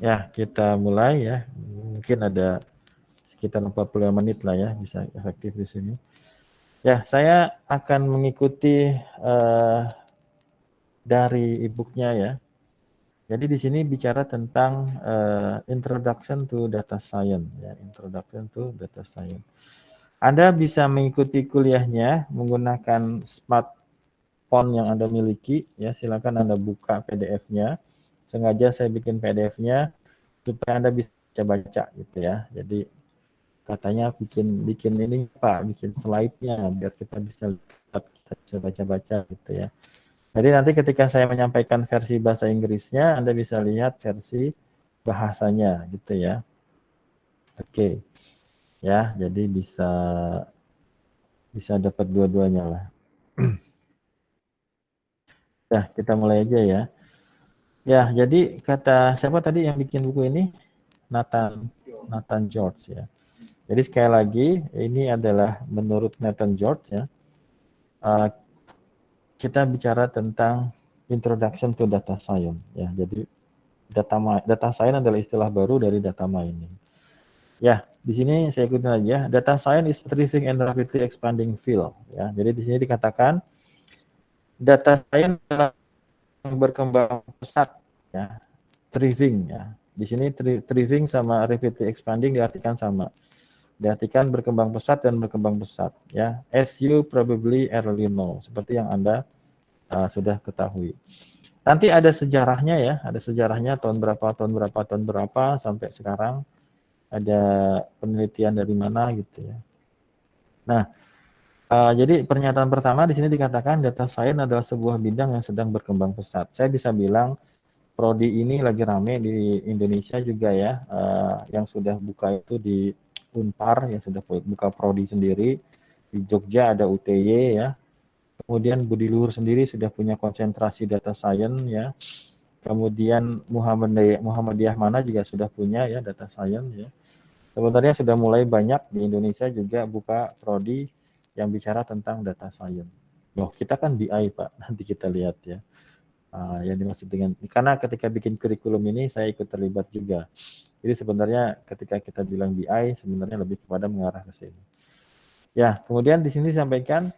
Ya, kita mulai ya. Mungkin ada sekitar 45 menit lah ya, bisa efektif di sini. Ya, saya akan mengikuti dari e-book-nya ya. Jadi di sini bicara tentang Introduction to Data Science ya, Introduction to Data Science. Anda bisa mengikuti kuliahnya menggunakan smartphone yang Anda miliki ya, silakan Anda buka PDF-nya. Sengaja saya bikin PDF-nya supaya Anda bisa baca gitu ya. Jadi katanya bikin ini Pak, bikin slide-nya biar kita bisa lihat, kita bisa baca-baca gitu ya. Jadi nanti ketika saya menyampaikan versi bahasa Inggrisnya, Anda bisa lihat versi bahasanya gitu ya. Oke. Ya, jadi bisa dapat dua-duanya lah. Nah, kita mulai aja ya. Ya, jadi kata siapa tadi yang bikin buku ini? Nathan George ya. Jadi sekali lagi, ini adalah menurut Nathan George ya. Kita bicara tentang Introduction to Data Science ya. Jadi data science adalah istilah baru dari data mining. Ya, di sini saya ikutin aja. Data science is thriving and rapidly expanding field ya. Jadi di sini dikatakan data science adalah berkembang pesat ya. Thriving ya. Di sini thriving sama rapidly expanding diartikan sama. Diartikan berkembang pesat dan berkembang pesat ya. As you probably early know, seperti yang Anda sudah ketahui. Nanti ada sejarahnya ya, ada sejarahnya tahun berapa sampai sekarang, ada penelitian dari mana gitu ya. Nah, jadi pernyataan pertama di sini dikatakan data science adalah sebuah bidang yang sedang berkembang pesat. Saya bisa bilang prodi ini lagi rame di Indonesia juga ya, yang sudah buka itu di Unpar, yang sudah buka prodi sendiri. Di Jogja ada UTY ya. Kemudian Budi Luhur sendiri sudah punya konsentrasi data science ya. Kemudian Muhammadiyah mana juga sudah punya ya data science ya. Sebenarnya sudah mulai banyak di Indonesia juga buka prodi yang bicara tentang data science. Loh, kita kan BI Pak, nanti kita lihat ya. Yang dimaksud dengan, karena ketika bikin kurikulum ini saya ikut terlibat juga. Jadi sebenarnya ketika kita bilang BI sebenarnya lebih kepada mengarah ke sini. Ya, kemudian di sini disampaikan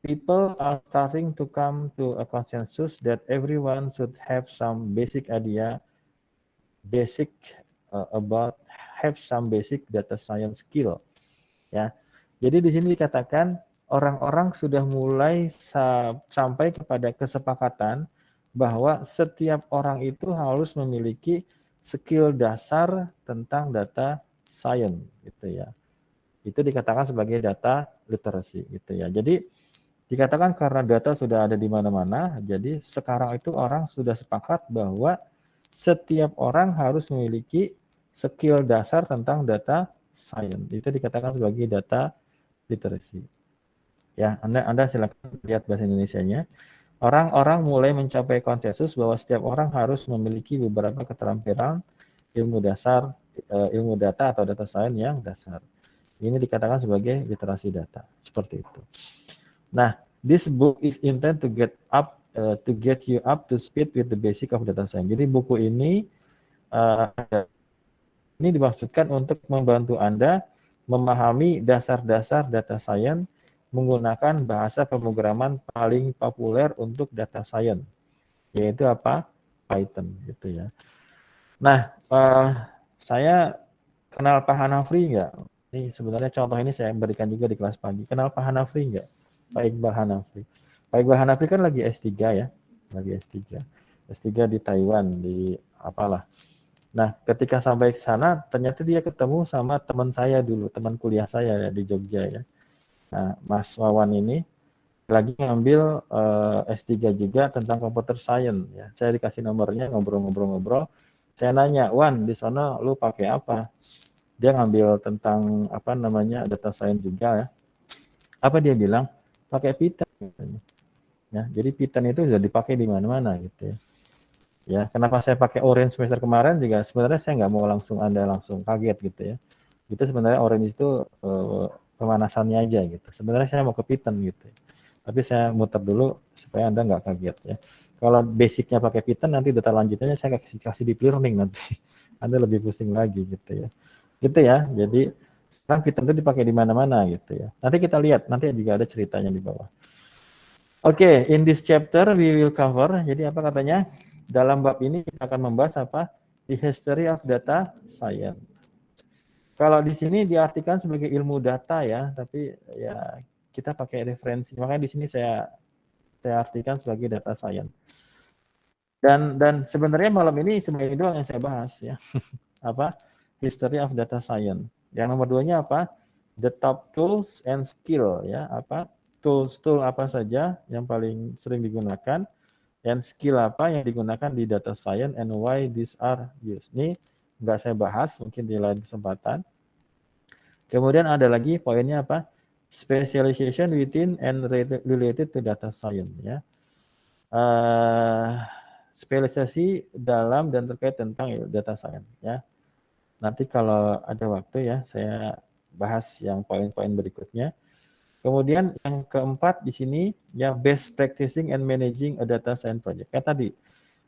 people are starting to come to a consensus that everyone should have some basic idea, have some basic data science skill. Ya, jadi di sini dikatakan orang-orang sudah mulai sampai kepada kesepakatan bahwa setiap orang itu harus memiliki skill dasar tentang data science, gitu ya. Itu dikatakan sebagai data literacy, gitu ya. Jadi dikatakan karena data sudah ada di mana-mana, jadi sekarang itu orang sudah sepakat bahwa setiap orang harus memiliki skill dasar tentang data science. Itu dikatakan sebagai data literacy. Ya, Anda silakan lihat bahasa Indonesianya. Orang-orang mulai mencapai konsensus bahwa setiap orang harus memiliki beberapa keterampilan ilmu dasar, ilmu data atau data science yang dasar. Ini dikatakan sebagai literasi data, seperti itu. Nah, this book is intended to get you up to speed with the basic of data science. Jadi buku ini dimaksudkan untuk membantu Anda memahami dasar-dasar data science menggunakan bahasa pemrograman paling populer untuk data science, yaitu apa? Python gitu ya. Nah, saya kenal Pak Hanafri nggak? Ini sebenarnya contoh ini saya berikan juga di kelas pagi. Kenal Pak Hanafri nggak? Pak Iqbal Hanafri. Pak Iqbal Hanafri kan lagi S3 ya, lagi S3. S3 di Taiwan, di apalah. Nah, ketika sampai ke sana, ternyata dia ketemu sama teman saya dulu, teman kuliah saya ya, di Jogja ya. Nah, Mas Wawan ini lagi ngambil S3 juga tentang computer science ya. Saya dikasih nomornya, ngobrol-ngobrol. Saya nanya, "Wan, di sana lu pakai apa?" Dia ngambil tentang apa namanya data science juga ya. Apa dia bilang? Pakai Python katanya. Ya, jadi Python itu sudah dipakai di mana-mana gitu ya. Ya, kenapa saya pakai Orange semester kemarin juga sebenarnya saya nggak mau Anda langsung kaget gitu ya. Itu sebenarnya Orange itu pemanasannya aja gitu. Sebenarnya saya mau ke Python gitu. Tapi saya muter dulu supaya Anda nggak kaget ya. Kalau basicnya pakai Python, nanti data lanjutannya saya kasih deep learning nanti. Anda lebih pusing lagi gitu ya. Gitu ya. Jadi sekarang Python itu dipakai di mana-mana gitu ya. Nanti kita lihat, nanti juga ada ceritanya di bawah. Oke, in this chapter we will cover. Jadi apa katanya? Dalam bab ini kita akan membahas apa? The history of data science. Kalau di sini diartikan sebagai ilmu data ya, tapi ya kita pakai referensi. Makanya di sini saya artikan sebagai data science. Dan sebenarnya malam ini sebenarnya doang yang saya bahas ya. Apa? History of data science. Yang nomor 2-nya apa? The top tools and skill ya, apa? Tool apa saja yang paling sering digunakan dan skill apa yang digunakan di data science and why these are used. Ini nggak saya bahas, mungkin di lain kesempatan. Kemudian ada lagi poinnya apa? Specialization within and related to data science ya. Spesialisasi dalam dan terkait tentang data science ya. Nanti kalau ada waktu ya saya bahas yang poin-poin berikutnya. Kemudian yang keempat di sini ya best practicing and managing a data science project. Kayak tadi.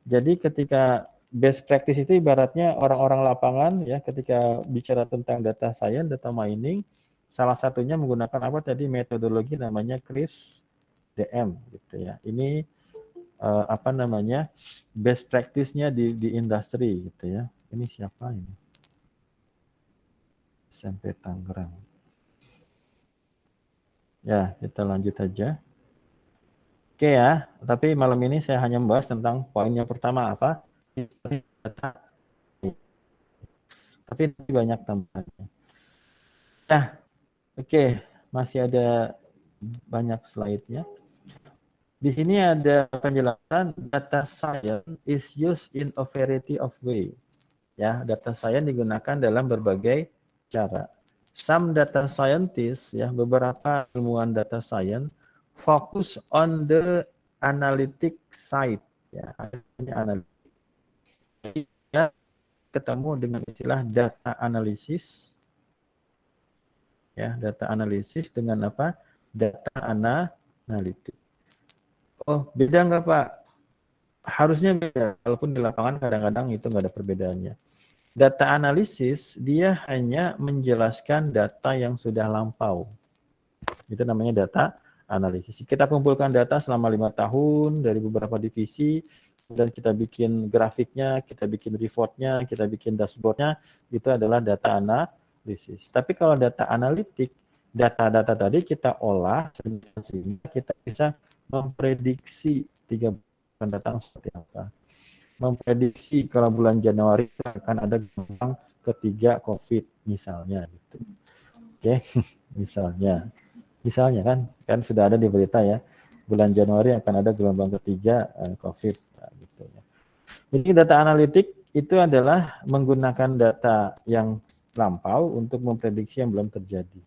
Jadi ketika best practice itu ibaratnya orang-orang lapangan ya ketika bicara tentang data science, data mining, salah satunya menggunakan apa tadi metodologi namanya CRISP DM gitu ya. Ini apa namanya best practice-nya di industri gitu ya. Ini siapa ini? SMP Tangerang. Ya, kita lanjut aja. Oke ya, tapi malam ini saya hanya membahas tentang poin yang pertama apa? Tapi banyak tambahannya. Nah, oke, masih ada banyak slide-nya. Di sini ada penjelasan data science is used in a variety of way. Ya, data science digunakan dalam berbagai cara. Some data scientists, ya, beberapa ilmuwan data science fokus on the analytic side, ya, analitik. Ya, ketemu dengan istilah data analisis, ya, data analisis dengan apa? Data analitik. Oh, beda nggak Pak? Harusnya beda, walaupun di lapangan kadang-kadang itu nggak ada perbedaannya. Data analisis, dia hanya menjelaskan data yang sudah lampau. Itu namanya data analisis. Kita kumpulkan data selama 5 tahun dari beberapa divisi, dan kita bikin grafiknya, kita bikin reportnya, kita bikin dashboardnya, itu adalah data analisis. Tapi kalau data analitik, data-data tadi kita olah, sehingga kita bisa memprediksi 3 bulan datang seperti apa. Memprediksi kalau bulan Januari akan ada gelombang ketiga COVID misalnya gitu. Oke, misalnya kan sudah ada di berita ya, bulan Januari akan ada gelombang ketiga COVID gitu ya. Jadi data analitik itu adalah menggunakan data yang lampau untuk memprediksi yang belum terjadi.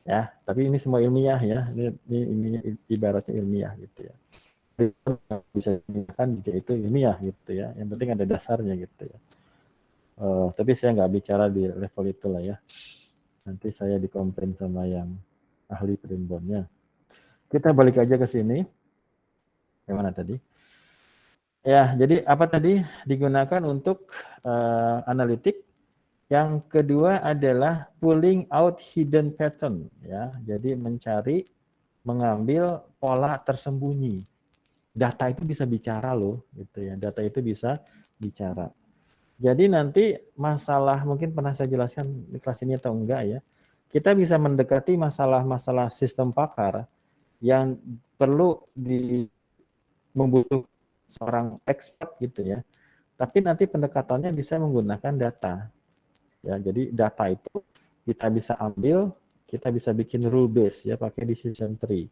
Ya, tapi ini semua ilmiah ya. Ini ibaratnya ilmiah gitu ya. Bisa digunakan jika itu ilmiah gitu ya. Yang penting ada dasarnya gitu ya. Tapi saya nggak bicara di level itu lah ya. Nanti saya dikomplain sama yang ahli primbonnya. Kita balik aja ke sini. Yang mana tadi? Ya, jadi apa tadi digunakan untuk analitik. Yang kedua adalah pulling out hidden pattern ya. Jadi mencari, mengambil pola tersembunyi. Data itu bisa bicara loh, gitu ya. Data itu bisa bicara. Jadi nanti masalah, mungkin pernah saya jelaskan di kelas ini atau enggak ya, kita bisa mendekati masalah-masalah sistem pakar yang perlu membutuhkan seorang expert gitu ya. Tapi nanti pendekatannya bisa menggunakan data. Ya, jadi data itu kita bisa ambil, kita bisa bikin rule base ya, pakai decision tree.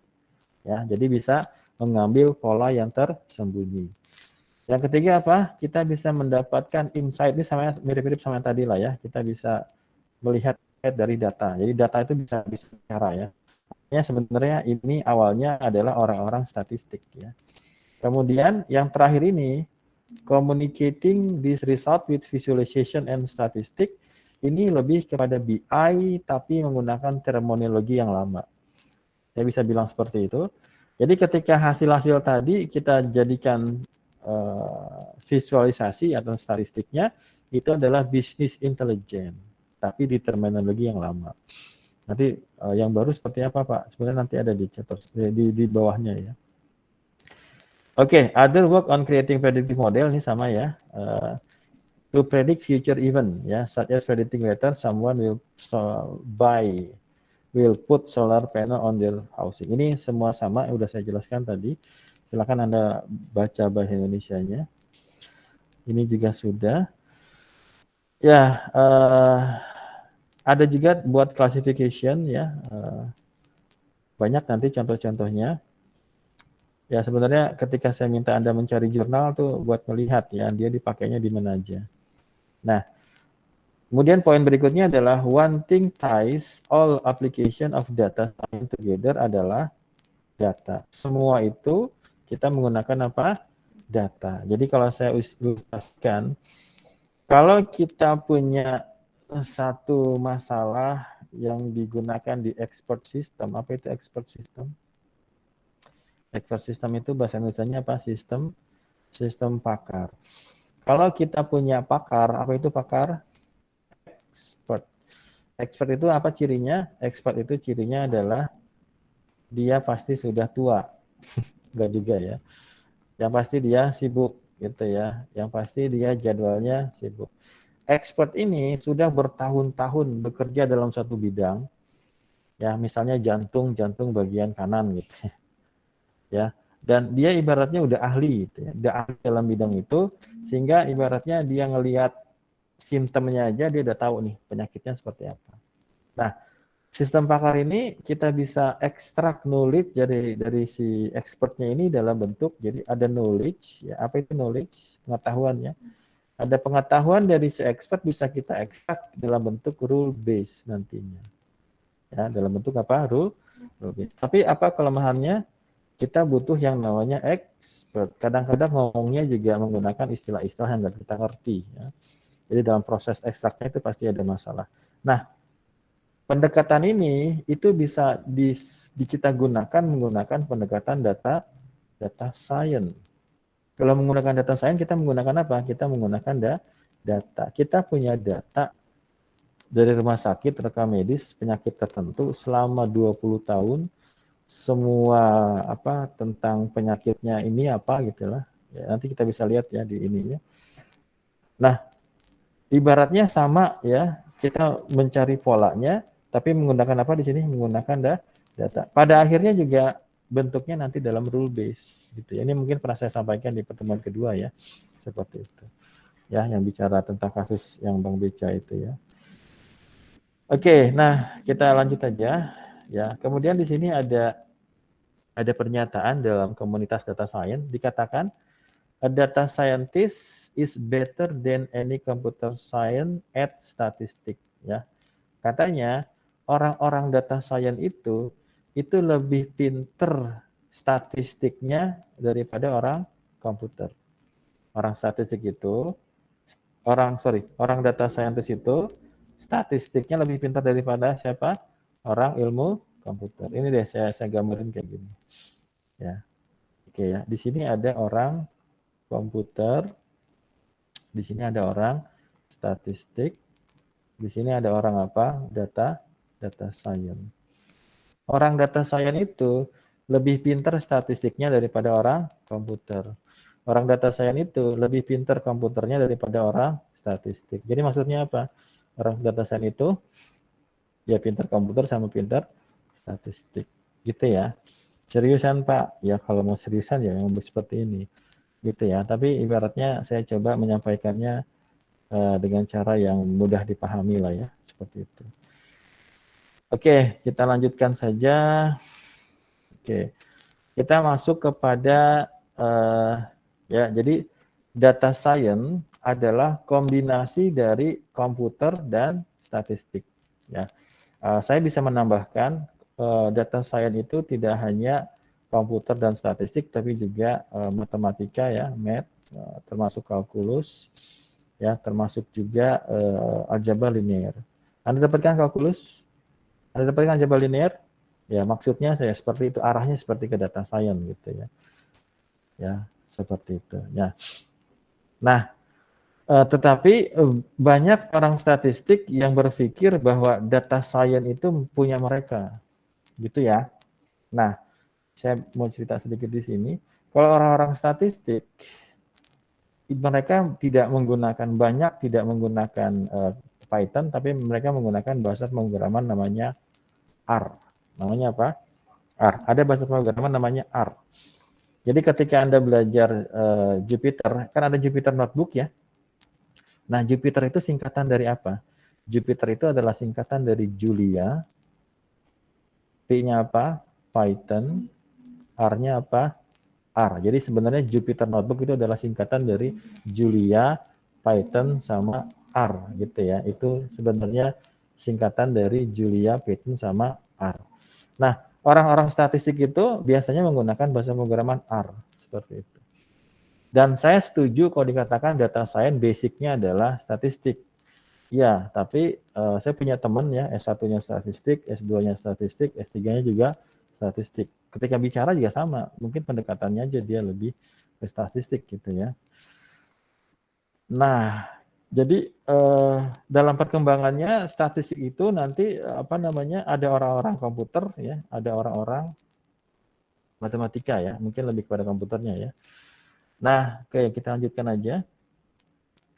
Ya, jadi bisa mengambil pola yang tersembunyi. Yang ketiga apa? Kita bisa mendapatkan insight, ini sama mirip-mirip sama yang tadi lah ya. Kita bisa melihat dari data. Jadi data itu bisa bicara ya. Sebenarnya ini awalnya adalah orang-orang statistik ya. Kemudian yang terakhir ini, communicating this result with visualization and statistic, ini lebih kepada BI tapi menggunakan terminologi yang lama. Saya bisa bilang seperti itu. Jadi ketika hasil-hasil tadi kita jadikan visualisasi atau statistiknya, itu adalah business intelligence, tapi di terminologi yang lama. Nanti yang baru seperti apa Pak? Sebenarnya nanti ada di chapter di bawahnya ya. Oke, other work on creating predictive model ini sama ya. To predict future event ya, such as predicting whether someone will put solar panel on their housing. Ini semua sama, udah saya jelaskan tadi. Silakan Anda baca bahasa Indonesianya. Ini juga sudah. Ya, ada juga buat classification ya. Banyak nanti contoh-contohnya. Ya sebenarnya ketika saya minta Anda mencari jurnal tuh buat melihat ya, dia dipakainya di mana aja. Nah, kemudian poin berikutnya adalah one thing ties all application of data science together adalah data. Semua itu kita menggunakan apa? Data. Jadi kalau saya ilustrasikan, kalau kita punya satu masalah yang digunakan di expert system, apa itu expert system? Expert system itu bahasa Indonesianya apa? Sistem pakar. Kalau kita punya pakar, apa itu pakar? Expert. Expert itu apa cirinya? Expert itu cirinya adalah dia pasti sudah tua. Enggak juga ya. Yang pasti dia sibuk gitu ya. Yang pasti dia jadwalnya sibuk. Expert ini sudah bertahun-tahun bekerja dalam satu bidang. Ya, misalnya jantung bagian kanan gitu. Ya. Dan dia ibaratnya udah ahli gitu ya. Udah ahli dalam bidang itu sehingga ibaratnya dia ngelihat simptomnya aja dia udah tahu nih penyakitnya seperti apa. Nah, sistem pakar ini kita bisa ekstrak knowledge dari si expertnya ini dalam bentuk jadi ada knowledge ya. Apa itu knowledge? Pengetahuan ya. Ada pengetahuan dari si expert bisa kita ekstrak dalam bentuk rule base nantinya. Ya, dalam bentuk apa? Rule base. Tapi apa kelemahannya? Kita butuh yang namanya expert. Kadang-kadang ngomongnya juga menggunakan istilah-istilah yang nggak kita ngerti. Ya. Jadi dalam proses ekstraknya itu pasti ada masalah. Nah, pendekatan ini itu bisa kita gunakan menggunakan pendekatan data science. Kalau menggunakan data science kita menggunakan apa? Kita menggunakan data. Kita punya data dari rumah sakit, rekam medis, penyakit tertentu selama 20 tahun semua apa tentang penyakitnya ini apa gitulah. Ya, nanti kita bisa lihat ya di ininya. Nah, ibaratnya sama ya, kita mencari polanya tapi menggunakan apa di sini? Menggunakan data. Pada akhirnya juga bentuknya nanti dalam rule base gitu. Ini mungkin pernah saya sampaikan di pertemuan kedua ya. Seperti itu. Ya, yang bicara tentang kasus yang Bang Beca itu ya. Oke, nah kita lanjut aja ya. Kemudian di sini ada pernyataan dalam komunitas data science dikatakan a data scientist is better than any computer science at statistics ya. Katanya orang-orang data science itu lebih pinter statistiknya daripada orang komputer. Orang statistik itu orang data scientist itu statistiknya lebih pintar daripada siapa? Orang ilmu komputer. Ini deh saya gambarin kayak gini. Ya. Oke ya. Di sini ada orang komputer. Di sini ada orang statistik. Di sini ada orang apa? Data science. Orang data science itu lebih pintar statistiknya daripada orang komputer. Orang data science itu lebih pintar komputernya daripada orang statistik. Jadi maksudnya apa? Orang data science itu ya pintar komputer sama pintar statistik. Gitu ya. Seriusan Pak? Ya kalau mau seriusan ya yang seperti ini. Gitu ya. Tapi ibaratnya saya coba menyampaikannya dengan cara yang mudah dipahami lah ya. Seperti itu. Oke, kita lanjutkan saja. Oke. Kita masuk kepada ya jadi data science adalah kombinasi dari komputer dan statistik ya. Saya bisa menambahkan data science itu tidak hanya komputer dan statistik tapi juga matematika ya, math termasuk kalkulus ya, termasuk juga aljabar linear. Anda dapatkan kalkulus? Anda dapatkan aljabar linear? Ya, maksudnya saya seperti itu, arahnya seperti ke data science gitu ya. Ya, seperti itu. Ya. Nah, Tetapi banyak orang statistik yang berpikir bahwa data science itu punya mereka, gitu ya. Nah, saya mau cerita sedikit di sini. Kalau orang-orang statistik, mereka tidak menggunakan Python, tapi mereka menggunakan bahasa pemrograman namanya R. Namanya apa? R. Ada bahasa pemrograman namanya R. Jadi ketika Anda belajar Jupyter, kan ada Jupyter Notebook ya. Nah, Jupyter itu singkatan dari apa? Jupyter itu adalah singkatan dari Julia, P-nya apa? Python, R-nya apa? R. Jadi sebenarnya Jupyter Notebook itu adalah singkatan dari Julia, Python, sama R gitu ya. Itu sebenarnya singkatan dari Julia, Python, sama R. Nah, orang-orang statistik itu biasanya menggunakan bahasa pemrograman R seperti itu. Dan saya setuju kalau dikatakan data science basicnya adalah statistik. Ya, tapi saya punya teman ya, S1-nya statistik, S2-nya statistik, S3-nya juga statistik. Ketika bicara juga sama, mungkin pendekatannya aja dia lebih ke statistik gitu ya. Nah, jadi dalam perkembangannya statistik itu nanti apa namanya, ada orang-orang komputer ya, ada orang-orang matematika ya, mungkin lebih kepada komputernya ya. Nah, oke, kita lanjutkan aja.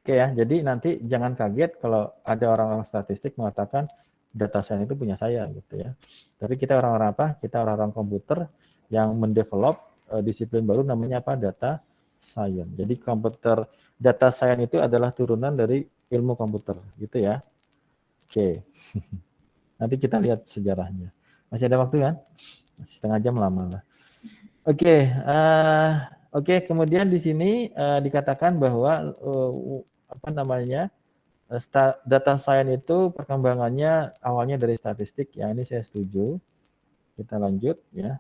Oke ya, jadi nanti jangan kaget kalau ada orang-orang statistik mengatakan data science itu punya saya gitu ya. Tapi kita orang-orang apa? Kita orang-orang komputer yang mendevelop disiplin baru namanya apa? Data science. Jadi komputer data science itu adalah turunan dari ilmu komputer gitu ya. Oke. Nanti kita lihat sejarahnya. Masih ada waktu kan? Masih setengah jam lama lah. Oke, oke. Kemudian di sini dikatakan bahwa apa namanya, data science itu perkembangannya awalnya dari statistik. Yang ini saya setuju. Kita lanjut ya.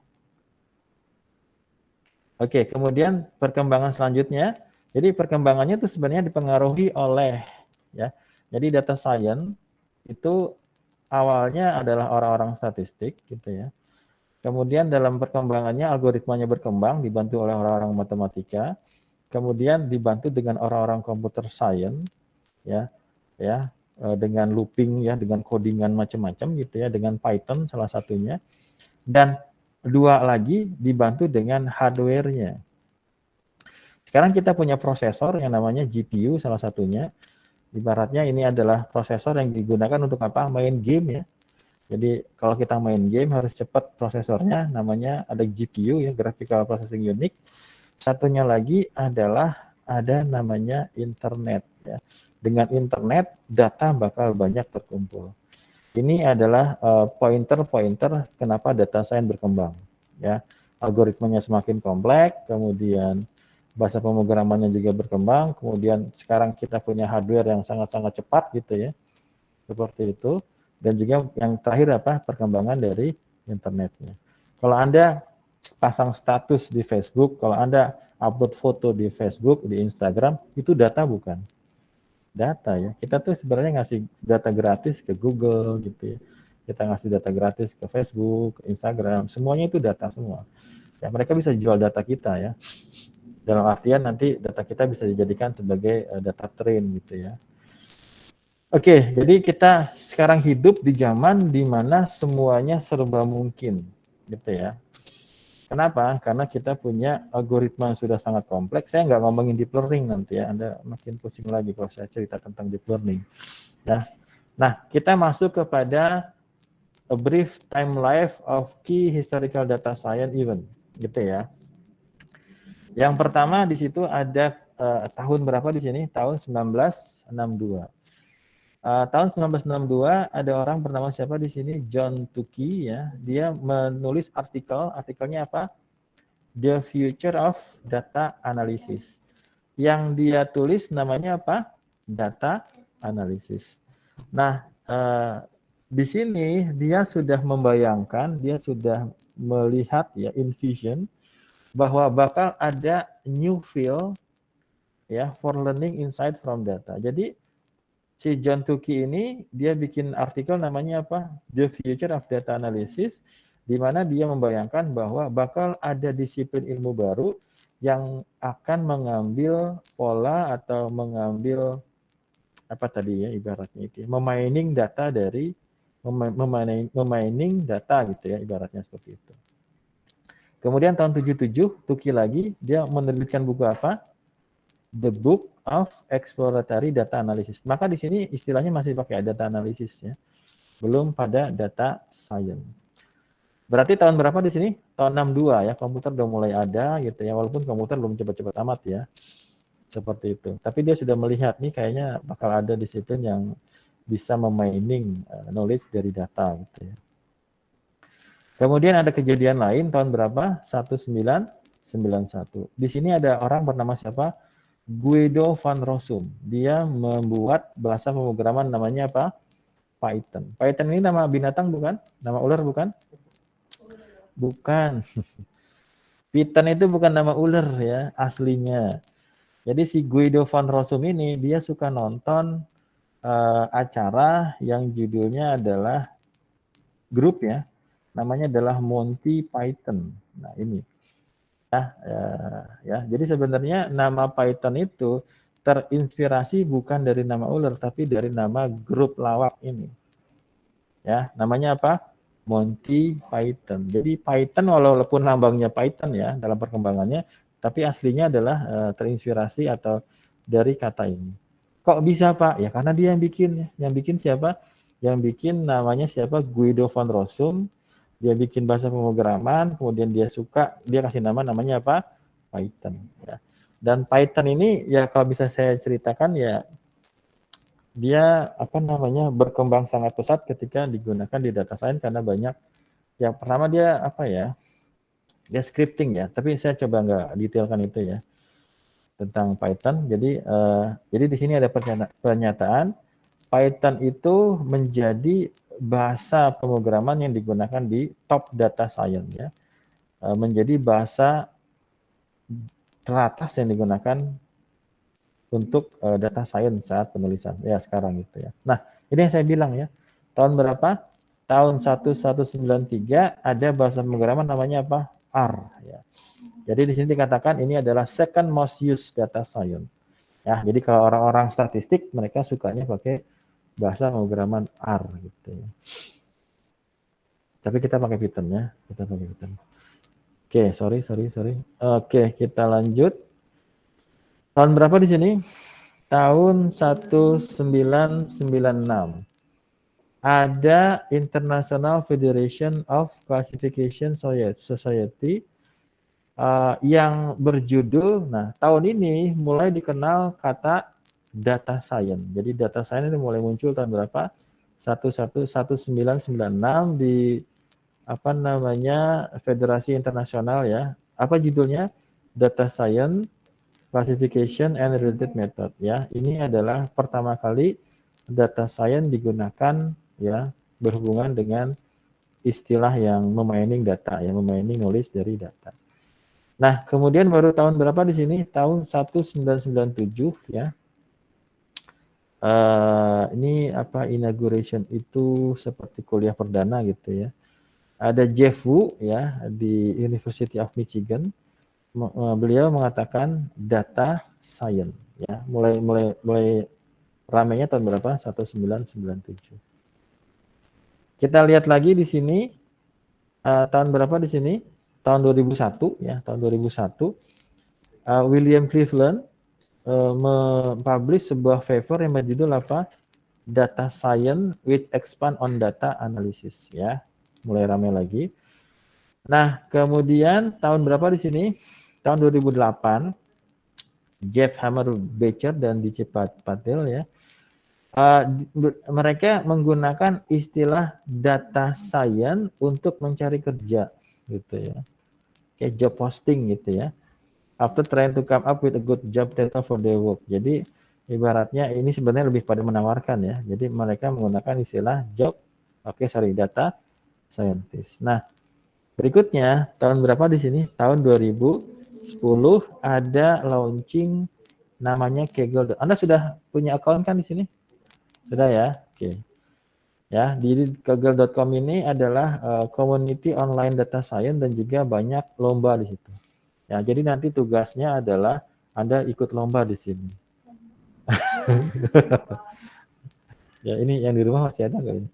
Oke, kemudian perkembangan selanjutnya. Jadi perkembangannya itu sebenarnya dipengaruhi oleh ya. Jadi data science itu awalnya adalah orang-orang statistik gitu ya. Kemudian dalam perkembangannya algoritmanya berkembang dibantu oleh orang-orang matematika. Kemudian dibantu dengan orang-orang computer science ya dengan looping ya, dengan codingan macam-macam gitu ya, dengan Python salah satunya. Dan dua lagi dibantu dengan hardware-nya. Sekarang kita punya prosesor yang namanya GPU salah satunya. Ibaratnya ini adalah prosesor yang digunakan untuk apa? Main game ya. Jadi kalau kita main game harus cepat prosesornya, namanya ada GPU ya, Graphical Processing Unit. Satunya lagi adalah ada namanya internet ya. Dengan internet data bakal banyak terkumpul. Ini adalah pointer-pointer kenapa data science berkembang ya. Algoritmanya semakin kompleks, kemudian bahasa pemrogramannya juga berkembang, kemudian sekarang kita punya hardware yang sangat-sangat cepat gitu ya. Seperti itu. Dan juga yang terakhir apa? Perkembangan dari internetnya. Kalau Anda pasang status di Facebook, kalau Anda upload foto di Facebook, di Instagram, itu data bukan? Data ya. Kita tuh sebenarnya ngasih data gratis ke Google gitu ya. Kita ngasih data gratis ke Facebook, Instagram, semuanya itu data semua. Ya, mereka bisa jual data kita ya. Dalam artian nanti data kita bisa dijadikan sebagai data train gitu ya. Oke, jadi kita sekarang hidup di zaman di mana semuanya serba mungkin gitu ya. Kenapa? Karena kita punya algoritma yang sudah sangat kompleks. Saya nggak ngomongin deep learning nanti ya, Anda makin pusing lagi kalau saya cerita tentang deep learning. Ya. Nah, kita masuk kepada a brief time life of key historical data science event, gitu ya. Yang pertama di situ ada tahun berapa di sini? Tahun 1962. Tahun 1962 ada orang bernama siapa di sini? John Tukey ya. Dia menulis artikelnya apa? The Future of Data Analysis. Yang dia tulis namanya apa? Data Analysis. Nah, di sini dia sudah membayangkan, dia sudah melihat ya, envision bahwa bakal ada new field ya for learning insight from data. Jadi si John Tukey ini dia bikin artikel namanya apa? The Future of Data Analysis, di mana dia membayangkan bahwa bakal ada disiplin ilmu baru yang akan mengambil pola atau mengambil apa tadi ya ibaratnya itu memining data dari memining data gitu ya ibaratnya seperti itu. Kemudian tahun 77 Tukey lagi dia menerbitkan buku apa? The Book of Exploratory Data Analysis. Maka di sini istilahnya masih pakai data analysis ya. Belum pada data science. Berarti tahun berapa di sini? Tahun 62 ya, komputer udah mulai ada gitu ya, walaupun komputer belum cepat-cepat amat ya. Seperti itu. Tapi dia sudah melihat nih kayaknya bakal ada disiplin yang bisa memining knowledge dari data gitu ya. Kemudian ada kejadian lain tahun berapa? 1991. Di sini ada orang bernama siapa? Guido van Rossum. Dia membuat bahasa pemrograman namanya apa? Python. Python ini nama binatang bukan? Nama ular bukan? Bukan. Python itu bukan nama ular ya, aslinya. Jadi si Guido van Rossum ini dia suka nonton acara yang judulnya adalah grup ya, namanya adalah Monty Python. Nah ini ya. Jadi sebenarnya nama Python itu terinspirasi bukan dari nama ular tapi dari nama grup lawak ini. Ya, namanya apa? Monty Python. Jadi Python walaupun lambangnya Python ya dalam perkembangannya, tapi aslinya adalah terinspirasi atau dari kata ini. Kok bisa Pak? Ya karena dia yang bikin. Yang bikin siapa? Yang bikin namanya siapa? Guido van Rossum. Dia bikin bahasa pemrograman, kemudian dia suka, dia kasih namanya apa? Python. Ya. Dan Python ini ya kalau bisa saya ceritakan ya dia apa namanya berkembang sangat pesat ketika digunakan di data science karena banyak yang pertama dia apa ya dia scripting ya tapi saya coba nggak detailkan itu ya tentang Python jadi di sini ada pernyataan Python itu menjadi bahasa pemrograman yang digunakan di top data science ya menjadi bahasa teratas yang digunakan untuk data science saat penulisan ya sekarang gitu ya. Nah, ini yang saya bilang ya. Tahun berapa? Tahun 1193 ada bahasa pemrograman namanya apa? R ya. Jadi di sini dikatakan ini adalah second most used data science. Ya, jadi kalau orang-orang statistik mereka sukanya pakai bahasa pemrograman R gitu ya. Tapi kita pakai Python ya, kita pakai Python. Oke, sorry. Oke, kita lanjut. Tahun berapa di sini? Tahun 1996 ada International Federation of Classification Society yang berjudul, nah tahun ini mulai dikenal kata data science. Jadi data science ini mulai muncul tahun berapa? 1996 di apa namanya Federasi Internasional ya. Apa judulnya? Data Science Classification and Related Method ya. Ini adalah pertama kali data science digunakan ya berhubungan dengan istilah yang memining data ya, memining knowledge dari data. Nah, kemudian baru tahun berapa di sini? Tahun 1997 ya. Ini apa inauguration itu seperti kuliah perdana gitu ya. Ada Jeff Wu ya di University of Michigan. Beliau mengatakan data science ya mulai ramainya tahun berapa 1997 kita lihat lagi di sini tahun berapa di sini tahun 2001 ya tahun 2001 William Cleveland mempublish sebuah paper yang berjudul apa data science with expand on data analysis ya mulai ramai lagi. Nah kemudian tahun berapa di sini tahun 2008 Jeff Hammer Becher dan DJ Patel ya mereka menggunakan istilah data science untuk mencari kerja gitu ya kayak job posting gitu ya after trying to come up with a good job data for their work. Jadi ibaratnya ini sebenarnya lebih pada menawarkan ya jadi mereka menggunakan istilah data scientist. Nah berikutnya tahun berapa di sini tahun 2010 ada launching namanya Kaggle. Anda sudah punya account kan di sini? Sudah ya? Oke. Ya, di Kaggle.com ini adalah community online data science dan juga banyak lomba di situ. Ya, jadi nanti tugasnya adalah Anda ikut lomba di sini. Ya, ini yang di rumah masih ada nggak ini?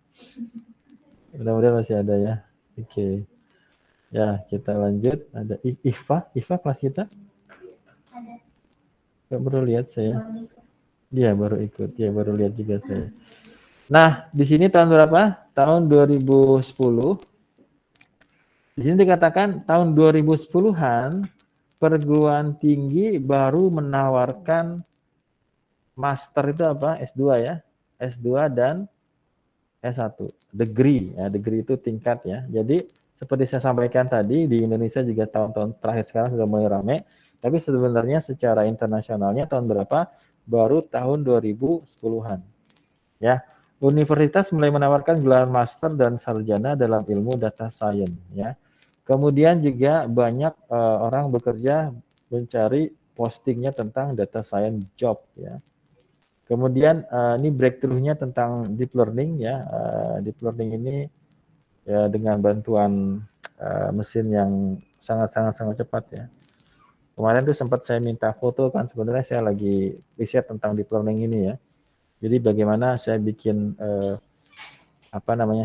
Mudah-mudahan masih ada ya. Oke. Ya, kita lanjut. Ada Iva kelas kita? Nggak baru lihat saya. Iya, baru ikut. Ya, baru lihat juga saya. Nah, di sini tahun berapa? Tahun 2010. Di sini dikatakan tahun 2010-an perguruan tinggi baru menawarkan master itu apa? S2 ya. S2 dan S1. Degree ya, degree itu tingkat ya. Jadi seperti saya sampaikan tadi di Indonesia juga tahun-tahun terakhir sekarang sudah mulai ramai, tapi sebenarnya secara internasionalnya tahun berapa? Baru tahun 2010-an. Ya. Universitas mulai menawarkan gelar master dan sarjana dalam ilmu data science ya. Kemudian juga banyak orang bekerja mencari postingnya tentang data science job ya. Kemudian ini breakthrough-nya tentang deep learning ya. Deep learning ini ya dengan bantuan mesin yang sangat cepat ya. Kemarin tuh sempat saya minta foto kan, sebenarnya saya lagi riset tentang deep learning ini ya. Jadi bagaimana saya bikin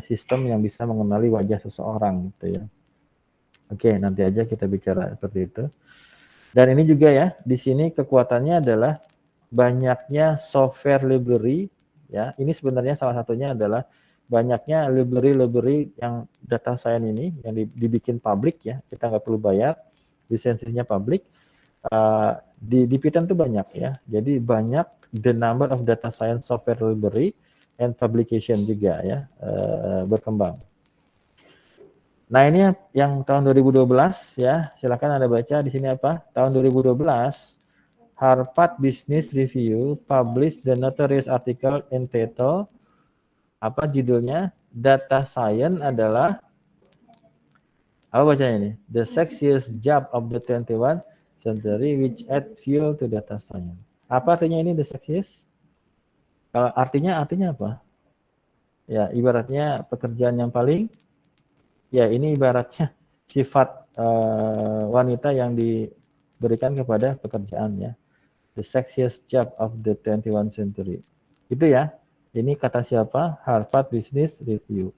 sistem yang bisa mengenali wajah seseorang gitu ya. Oke, nanti aja kita bicara seperti itu. Dan ini juga ya, di sini kekuatannya adalah banyaknya software library ya. Ini sebenarnya salah satunya adalah banyaknya library yang data science ini yang dibikin publik ya. Kita nggak perlu bayar, lisensinya publik. Di Python itu banyak ya. Jadi banyak the number of data science software library and publication juga ya berkembang. Nah, ini yang tahun 2012 ya. Silakan Anda baca di sini apa? Tahun 2012 Harvard Business Review publish the notorious article entitled apa judulnya? Data Science adalah apa bacanya ini? The sexiest job of the 21st century which add fuel to data science. Apa artinya ini the sexiest? Kalau artinya apa? Ya, ibaratnya pekerjaan yang paling ya ini ibaratnya sifat wanita yang diberikan kepada pekerjaan ya. The sexiest job of the 21st century. Itu ya. Ini kata siapa? Harvard Business Review.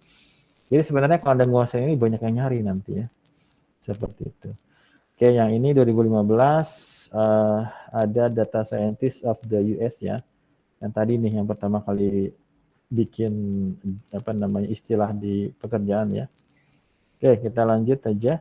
Jadi sebenarnya kalau Anda menguasai ini banyak yang nyari nanti ya. Seperti itu. Oke, yang ini 2015 ada data scientist of the US ya. Yang tadi nih yang pertama kali bikin istilah di pekerjaan ya. Oke, kita lanjut aja.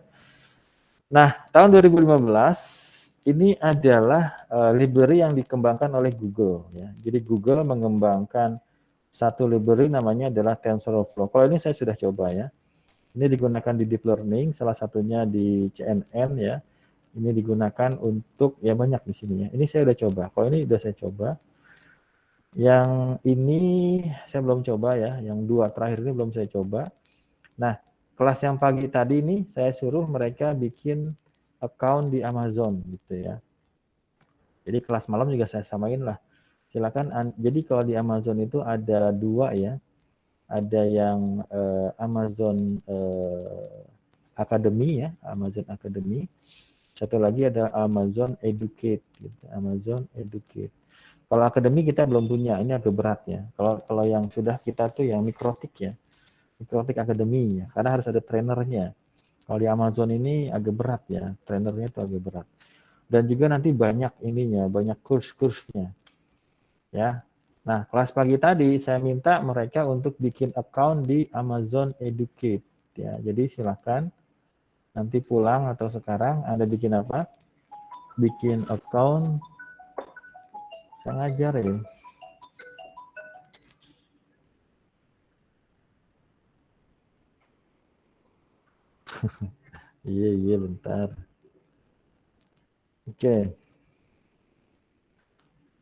Nah, tahun 2015 ini adalah library yang dikembangkan oleh Google ya. Jadi Google mengembangkan satu library namanya adalah TensorFlow. Kalau ini saya sudah coba ya. Ini digunakan di deep learning, salah satunya di CNN ya. Ini digunakan untuk ya banyak di sini ya. Ini saya udah coba. Kalau ini udah saya coba. Yang ini saya belum coba ya. Yang dua terakhir ini belum saya coba. Nah, kelas yang pagi tadi ini saya suruh mereka bikin account di Amazon gitu ya. Jadi kelas malam juga saya samain lah. Silakan. Jadi kalau di Amazon itu ada dua ya. Ada yang Amazon Academy ya, Amazon Academy. Satu lagi ada Amazon Educate gitu. Amazon Educate. Kalau Academy kita belum punya, ini agak berat ya. Kalau yang sudah kita tuh yang Mikrotik ya. Mikrotik Academy ya, karena harus ada trainernya. Kalau di Amazon ini agak berat ya, trainernya itu agak berat. Dan juga nanti banyak ininya, banyak kurs-kursnya. Ya. Nah, kelas pagi tadi saya minta mereka untuk bikin account di Amazon Educate ya. Jadi silakan nanti pulang atau sekarang Anda bikin apa? Bikin account. Saya ngajar ya. Iya bentar. Oke.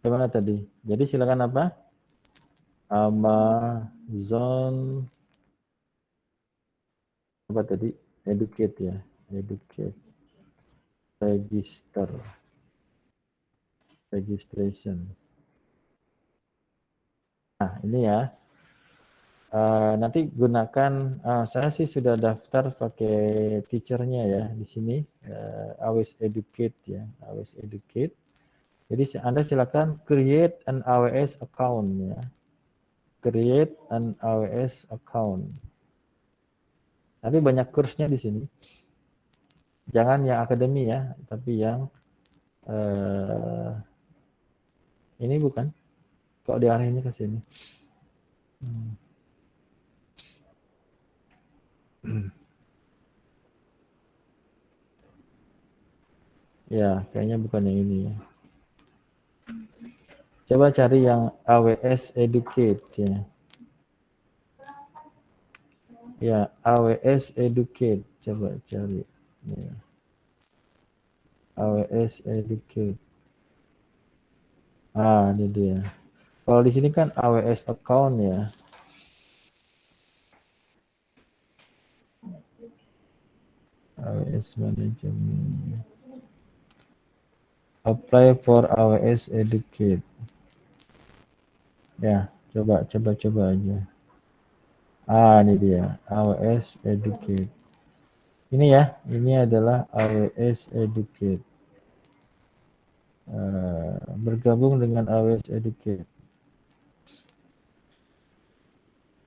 Gimana tadi? Jadi silakan apa? Amazon apa tadi? Educate ya. Educate. Register. Registration. Nah, ini ya. Nanti gunakan, saya sih sudah daftar pakai teachernya ya di sini, AWS Educate ya, AWS Educate. Jadi Anda silakan create an AWS account ya, create an AWS account. Tapi banyak kursnya di sini. Jangan yang akademi ya, tapi yang ini bukan. Kok diarahinnya ke sini? Ya, kayaknya bukan yang ini ya. Coba cari yang AWS Educate ya. Ya, AWS Educate. Coba cari. Ya. AWS Educate. Ini dia. Kalau di sini kan AWS account ya. AWS Management. Apply for AWS Educate. Ya, coba aja. Ini dia, AWS Educate. Ini ya, ini adalah AWS Educate. Bergabung dengan AWS Educate.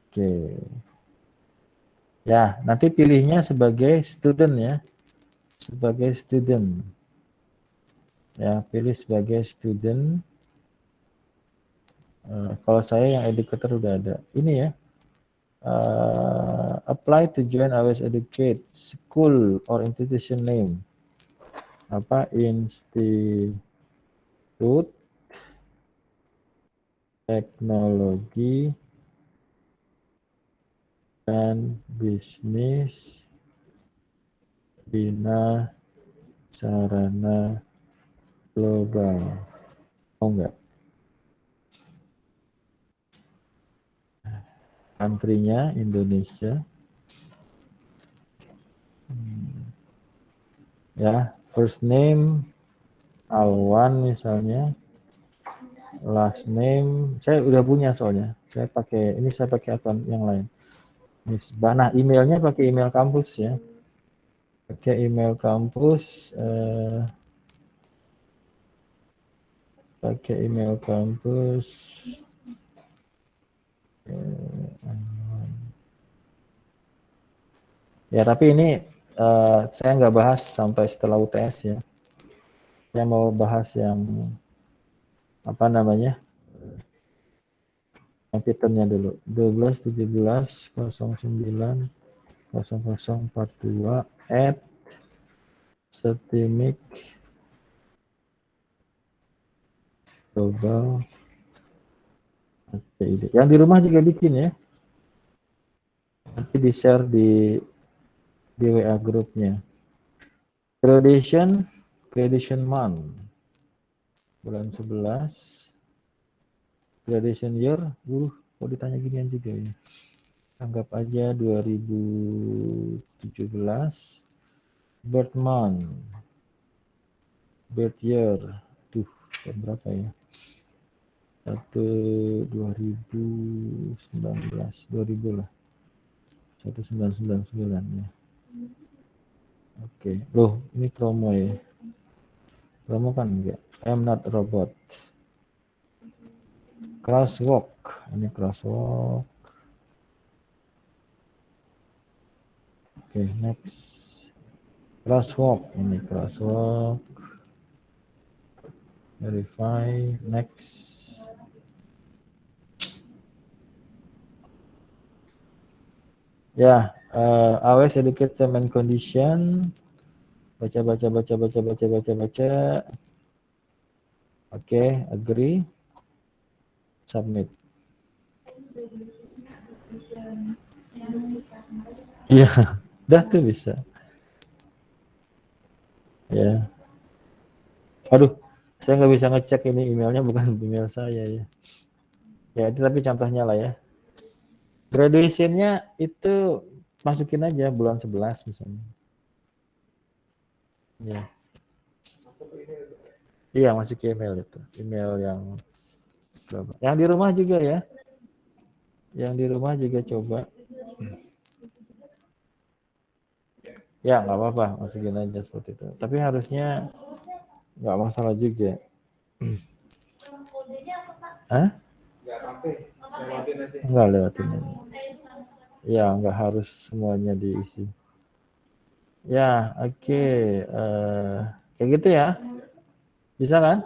Oke. Ya, nanti pilihnya sebagai student ya. Sebagai student. Ya, pilih sebagai student. Kalau saya yang educator udah ada. Ini ya. Apply to join AWS Educate. School or institution name. Institut Teknologi dan Bisnis Bina Sarana Global. Oh enggak. Country-nya Indonesia. Ya, first name Alwan misalnya. Last name saya udah punya soalnya. Saya pakai akun yang lain. Nah, emailnya pakai email kampus ya. Pakai email kampus. Pakai email kampus. Ya, tapi ini saya nggak bahas sampai setelah UTS ya. Saya mau bahas yang apa namanya? Yang Python-nya dulu. 12 17 09 0042 @stimic global. Yang di rumah juga bikin ya. Nanti di-share di WA grupnya. Graduation month. Bulan 11. Graduation year. Kok ditanya ginian juga ya. Anggap aja 2017. Birth month. Birth year. Berapa ya? 2000 lah. 1999 ya. Oke. Loh, ini promo ya. Promo kan enggak. I'm not a robot. Crosswalk. Ini crosswalk. Oke, next. Crosswalk. Ini crosswalk. Verify. Next. Ya, AWS Educate Term and Condition. Baca. Oke, agree. Submit. Iya, dah tuh bisa. Ya. Aduh, saya nggak bisa ngecek ini emailnya, bukan email saya ya. Ya, itu tapi contohnya lah ya. Graduation-nya itu masukin aja bulan 11 misalnya. Ya. Iya, masuk email itu. Email yang di rumah juga ya. Yang di rumah juga coba. Ya nggak apa-apa, masukin aja seperti itu. Tapi harusnya nggak masalah juga. Hah? Nggak lewatin aja. Ya nggak harus semuanya diisi. Ya oke. Kayak gitu ya. Bisa kan?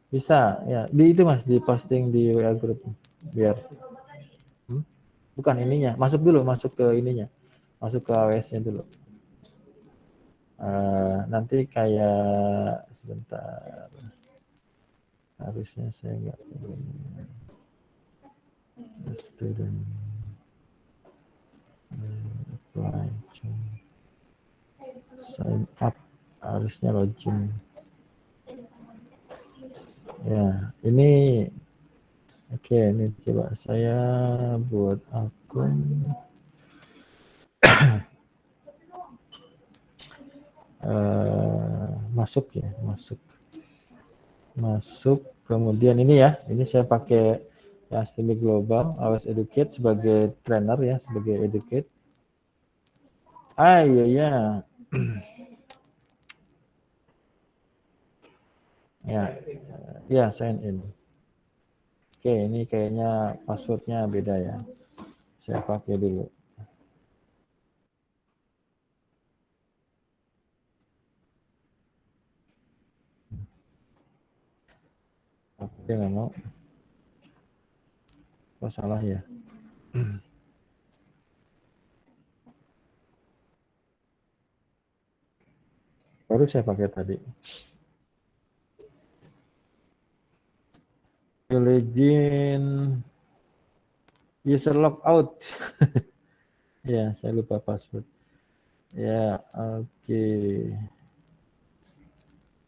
Bisa ya. Di itu mas, di posting di WA group biar. Bukan ininya, masuk dulu, masuk ke ininya, masuk ke AWS-nya dulu. Nanti kayak sebentar, harusnya saya nggak student apply sign up, harusnya login. Ya, ini oke, ini coba saya buat akun. Masuk ya, masuk. Kemudian ini ya, ini saya pakai ya STEMI Global, AWS Educate sebagai trainer ya, sebagai educate. Iya ya. Ya, sign in. Oke, ini kayaknya passwordnya beda ya. Saya pakai dulu. Oke, nggak mau. Kok salah ya? Baru saya pakai tadi. Login user logout. Ya, saya lupa password. Ya, oke.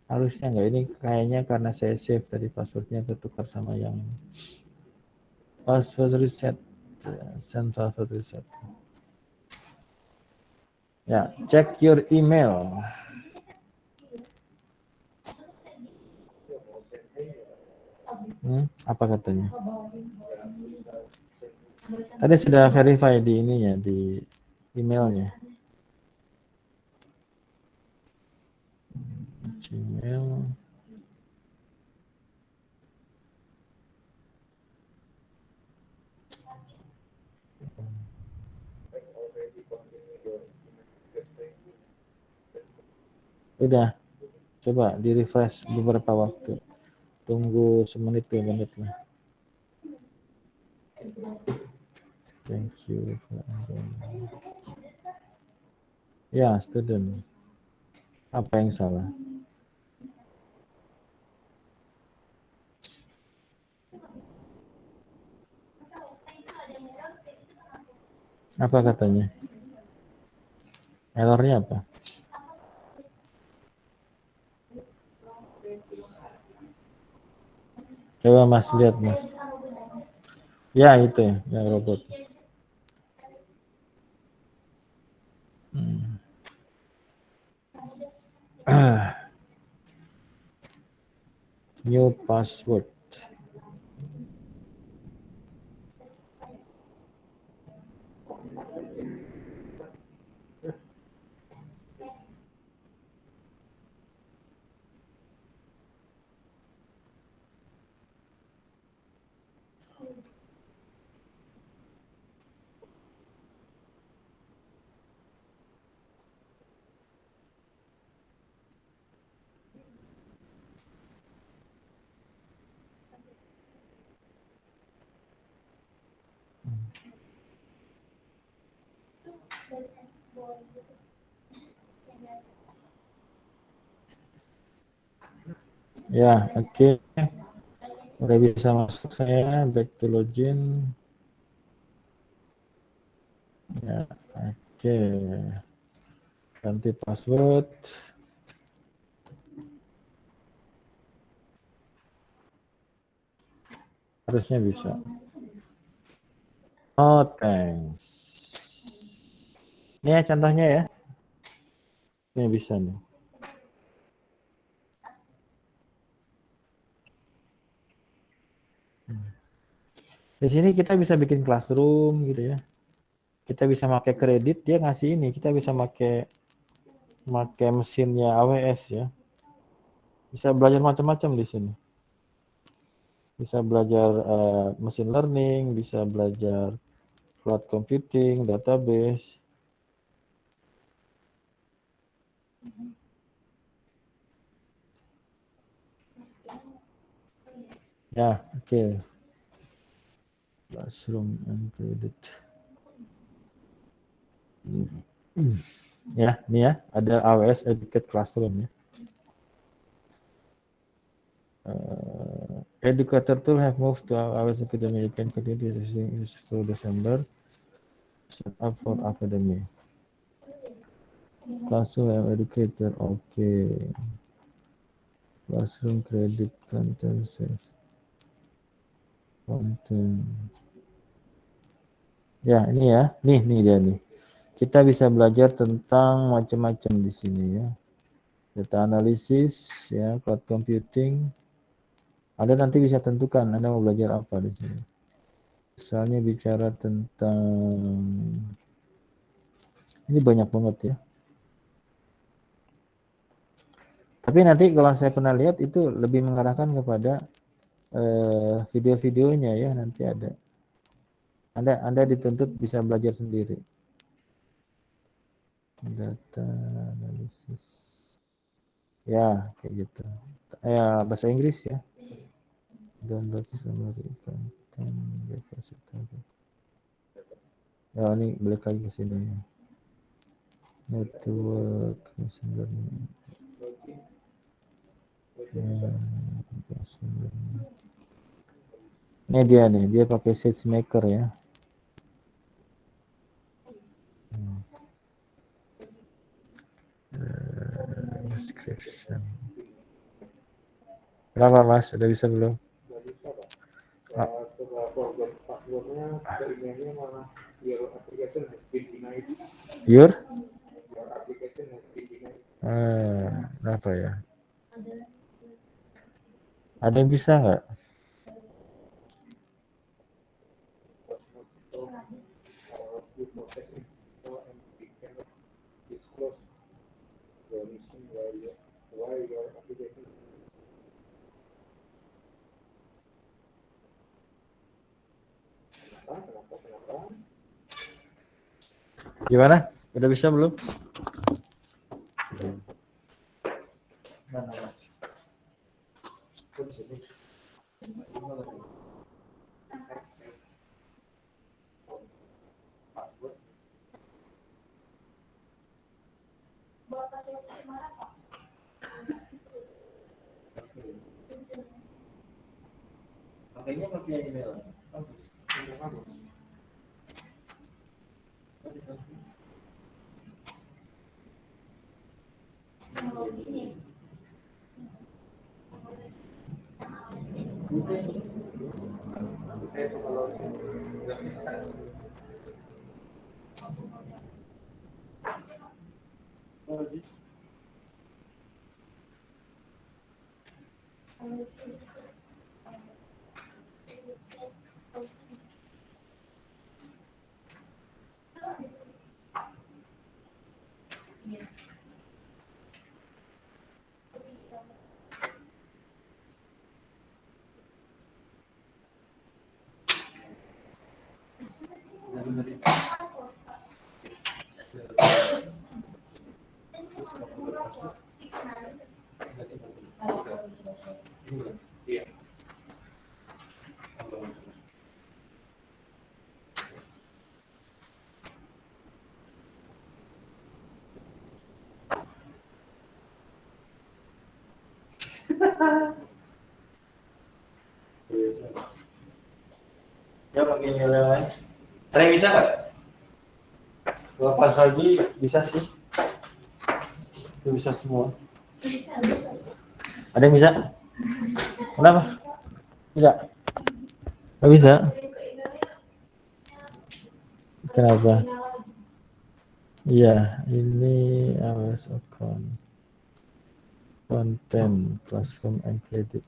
Harusnya nggak, ini kayaknya karena saya save tadi passwordnya ketukar sama yang password reset. Send password reset. Ya, check your email. Apa katanya? Tadi sudah verify di ininya, di emailnya. Gmail. Udah, coba di refresh beberapa waktu. Tunggu semenit 2 menit lah. Thank you. Ya, student. Apa yang salah? Apa katanya? Errornya apa? Coba mas lihat mas. Ya itu ya, yang robot. New password. Ya, oke. Udah bisa masuk saya, back to login. Ya, oke. Ganti password. Harusnya bisa. Oh, thanks. Ini ya contohnya ya. Ini bisa nih. Di sini kita bisa bikin classroom gitu ya. Kita bisa pakai kredit, dia ngasih ini, kita bisa pakai mesinnya AWS ya. Bisa belajar macam-macam di sini. Bisa belajar machine learning, bisa belajar cloud computing, database. Ya, oke. Classroom and credit. Ya, ini ya, ada AWS Educate Classroom ya. Educator tool have moved to AWS Academy. You can continue using this through December. Set up for Academy. Classroom educator, oke. Classroom credit content save. Content. Ya, ini ya. Nih dia nih. Kita bisa belajar tentang macam-macam di sini ya. Data analisis, ya, cloud computing. Anda nanti bisa tentukan Anda mau belajar apa di sini. Misalnya bicara tentang ini banyak banget ya. Tapi nanti kalau saya pernah lihat itu lebih mengarahkan kepada video-videonya ya, nanti ada. Anda dituntut bisa belajar sendiri. Data analisis. Ya, kayak gitu. Ya, bahasa Inggris ya. Download summary content repository. Ya, ini balik lagi ke sini ya. Network machine learning. Ya, machine learning. Ini dia pakai SageMaker ya. Description. Berapa Mas? Udah bisa belum? Your? Berapa ya? Ada yang bisa nggak? Gimana? Udah bisa belum? Pakainya pakai email. Ya pakai email yang lain. Saya bisa nggak? Lepas lagi bisa sih. Itu bisa semua. Ada yang bisa? Kenapa? Bisa? Nggak bisa? Kenapa? Iya, ini AWS account. Content, platform and credit.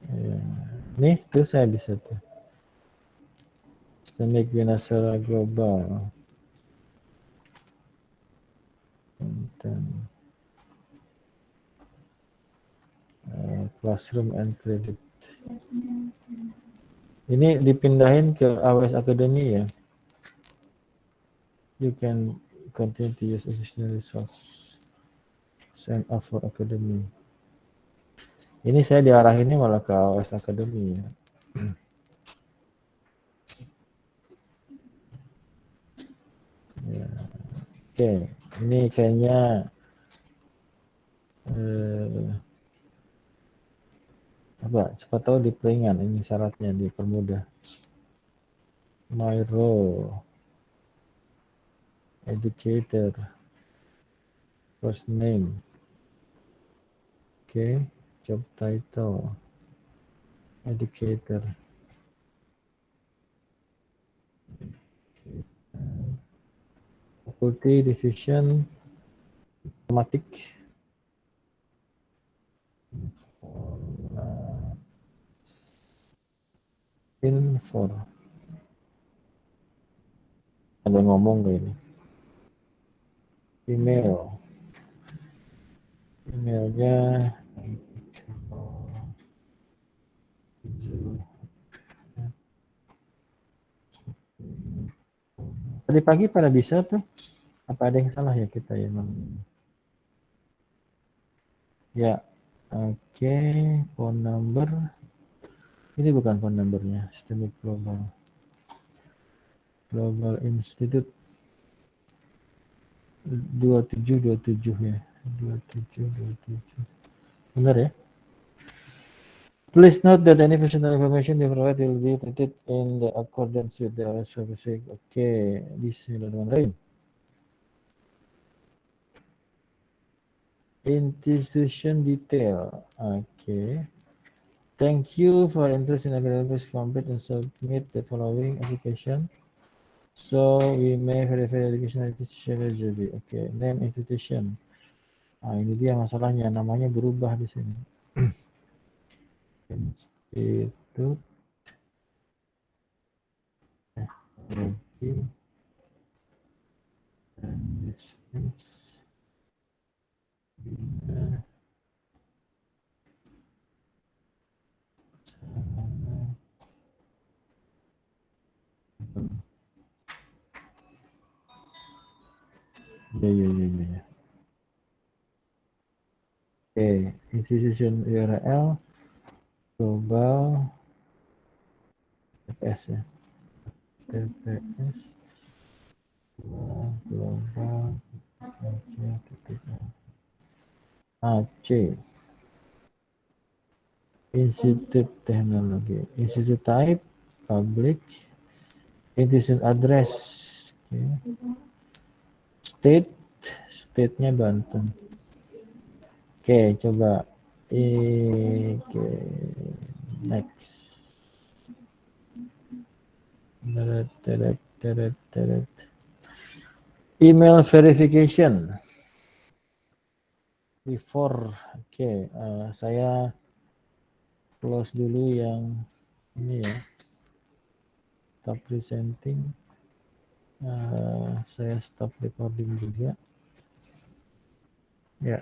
Ya. Nih, tuh saya bisa tuh. Sistemik Nasional Global. Dan Classroom and Credit. Ini dipindahin ke AWS Academy ya. You can continue to use additional resource. Sign up for Academy. Ini saya diarahinnya malah ke AWS Academy ya. Ya. Oke, ini kayaknya apa? Cepat tahu di pelingan ini syaratnya dipermudah. My role, educator, first name. Oke, job title, educator. Faculty decision, automatic. Info. Ada yang ngomong kayak ini. Email. Emailnya tadi pagi pada bisa tuh. Apa ada yang salah ya kita ya? Ya, oke. Phone number. Ini bukan phone numbernya. Systemic Global. Global Institute 2727 ya. 2727. Benar ya? Please note that any personal information you provide will be treated in the accordance with the specific. Oke, bismillahirrahmanirrahim. Institution detail. Oke. Thank you for interest in academics. Complete and submit the following application. So we may verify education institution eligibility. Oke, name institution. Nah, ini dia masalahnya. Namanya berubah di sini. Institute. Ya. Oke, institution URL global TPS ya. TPS global AC Institute Teknologi. Institute type public. Institution address. Okay. State-nya Banten. Oke, coba next. Email verification. Before, saya close dulu yang ini ya. Stop presenting. Saya stop recording juga. Ya.